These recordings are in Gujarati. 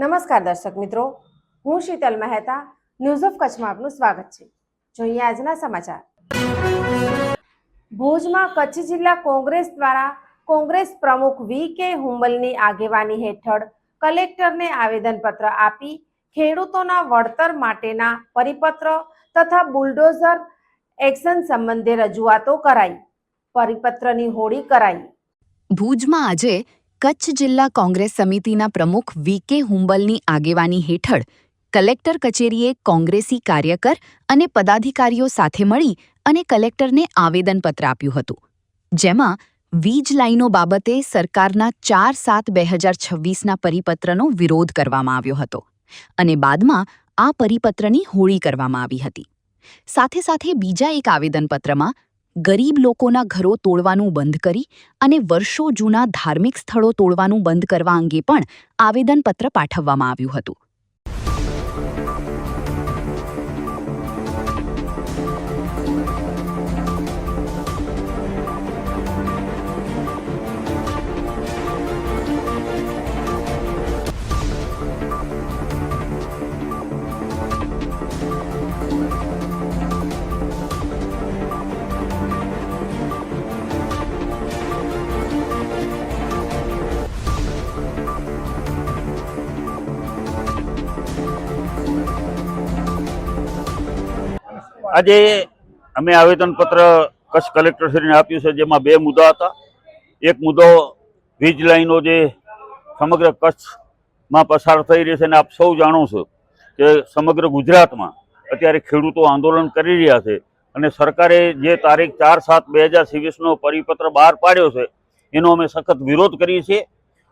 નમસ્કાર દર્શક મિત્રો, હું શીતલ મહેતા ન્યૂઝ ઓફ કચ્છમાં આપનું સ્વાગત છે। જોઈએ આજના સમાચાર। ભુજમાં કચ્છ જિલ્લા કોંગ્રેસ દ્વારા કોંગ્રેસ પ્રમુખ વી.કે. હુંબલની આગેવાની હેઠળ કલેક્ટરને આવેદનપત્ર આપી ખેડૂતોના વળતર માટેના પરિપત્ર તથા બુલડોઝર એક્શન સંબંધે રજૂઆતો કરાઈ। પરિપત્રની હોળી કરાઈ। ભુજમાં આજે કચ્છ જિલ્લા કોંગ્રેસ સમિતિના પ્રમુખ વી.કે. હુંબલની આગેવાની હેઠળ કલેક્ટર કચેરીએ કોંગ્રેસી કાર્યકર અને પદાધિકારીઓ સાથે મળી અને કલેક્ટરને આવેદનપત્ર આપ્યું હતું, જેમાં વીજ લાઇનો બાબતે સરકારના 4/7/2026ના પરિપત્રનો વિરોધ કરવામાં આવ્યો હતો અને બાદમાં આ પરિપત્રની હોળી કરવામાં આવી હતી। સાથે સાથે બીજા એક આવેદનપત્રમાં ગરીબ લોકોના ઘરો તોડવાનું બંધ કરી અને વર્ષો જૂના ધાર્મિક સ્થળો તોડવાનું બંધ કરવા અંગે પણ આવેદનપત્ર પાઠવવામાં આવ્યું હતું। આજે અમે આવેદનપત્ર કચ્છ કલેક્ટરશ્રીને આપ્યું છે, જેમાં બે મુદ્દા હતા। એક મુદ્દો વીજ લાઈનો જે સમગ્ર કચ્છમાં પસાર થઈ રહી છે અને આપ સૌ જાણો છો કે સમગ્ર ગુજરાતમાં અત્યારે ખેડૂતો આંદોલન કરી રહ્યા છે અને સરકારે જે તારીખ 4/7/2026નો પરિપત્ર બહાર પાડ્યો છે એનો અમે સખત વિરોધ કરીએ છીએ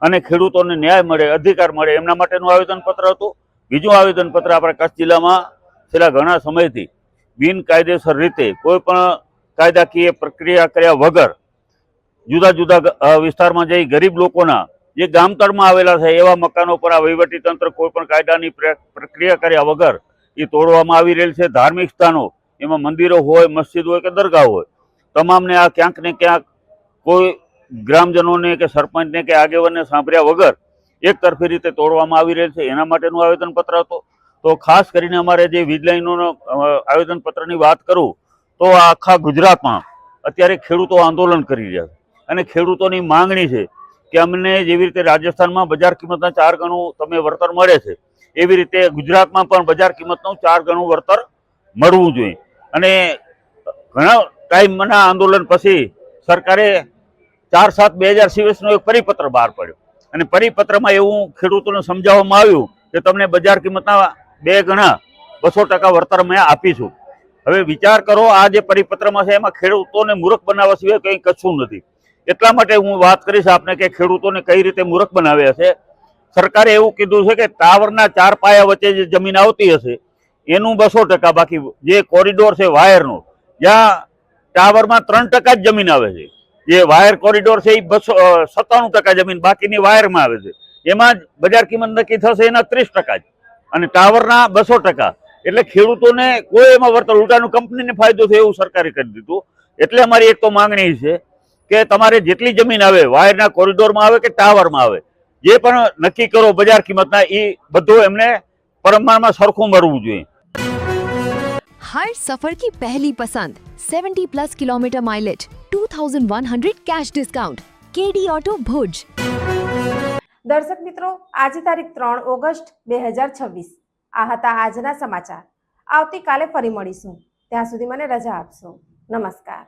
અને ખેડૂતોને ન્યાય મળે, અધિકાર મળે એમના માટેનું આવેદનપત્ર હતું। બીજું આવેદનપત્ર આપણા કચ્છ જિલ્લામાં છેલ્લા ઘણા સમયથી બિનકાયદેસર રીતે કોઈ પણ કાયદાકીય પ્રક્રિયા કર્યા વગર જુદા જુદા વિસ્તારમાં જઈ ગરીબ લોકોના જે ગામતળમાં આવેલા છે એવા મકાનો પર આ વહીવટીતંત્ર કોઈ પણ કાયદાની પ્રક્રિયા કર્યા વગર એ તોડવામાં આવી રહેલ છે। ધાર્મિક સ્થાનો, એમાં મંદિરો હોય, મસ્જિદ હોય કે દરગાહ હોય, તમામને આ ક્યાંક ને ક્યાંક કોઈ ગ્રામજનોને કે સરપંચને કે આગેવાનને સાંભળ્યા વગર એકતરફી રીતે તોડવામાં આવી રહેલ છે, એના માટેનું આવેદનપત્ર હતું। તો ખાસ કરીને અમારે જે વીજ લાઈનોનો આવેદનપત્રની વાત કરું તો આખા ગુજરાતમાં અત્યારે ખેડૂતો આંદોલન કરી રહ્યા છે અને ખેડૂતોની માંગણી છે કે અમને જેવી રીતે રાજસ્થાનમાં બજાર કિંમતના 4 ગણું તમે વળતર મળે છે એવી રીતે ગુજરાતમાં પણ બજાર કિંમતનું 4 ગણું વળતર મળવું જોઈએ। અને ઘણા ટાઈમના આંદોલન પછી સરકારે 4/7/2026નો એક પરિપત્ર બહાર પાડ્યો અને પરિપત્રમાં એવું ખેડૂતોને સમજાવવામાં આવ્યું કે તમને બજાર કિંમતના 2 ગણા 200% વળતર અમે આપીશું। હવે વિચાર કરો, આ જે પરિપત્રમાં છે એમાં ખેડૂતોને મૂર્ખ બનાવવા સિવાય કંઈ કશું નથી। એટલા માટે હું વાત કરીશ આપને કે ખેડૂતોને કઈ રીતે મૂર્ખ બનાવ્યા છે। સરકારે એવું કીધું છે કે ટાવરના 4 પાયા વચ્ચે જે જમીન આવતી હશે એનું 200%, બાકી જે કોરિડોર છે વાયરનો, જ્યાં ટાવરમાં 3% જ જમીન આવે છે, જે વાયર કોરિડોર છે એ 97% જમીન બાકીની વાયરમાં આવે છે, એમાં જ બજાર કિંમત નક્કી થશે એના 30% જ અને ટાવરના 200%। એટલે ખેડૂતોને કોઈ એમાં વળતર, ઉલટાનું કંપનીને ફાયદો થયો એવું સરકારે કરી દીધું। એટલે અમારી એક તો માંગણી છે કે તમારે જેટલી જમીન આવે, વાયરના કોરિડોરમાં આવે કે ટાવરમાં આવે, જે પણ નક્કી કરો બજાર કિંમતના, એ બધું એમને પ્રમાણમાં સરખું મળવું જોઈએ। हर सफर की पहली पसंद 70+ kilometre mileage, 2100 cash discount, KD auto Bhuj. દર્શક મિત્રો, આજે તારીખ 3 ઓગસ્ટ 2026 આ હતા આજના સમાચાર। આવતીકાલે ફરી મળીશું, ત્યાં સુધી મને રજા આપશો। નમસ્કાર।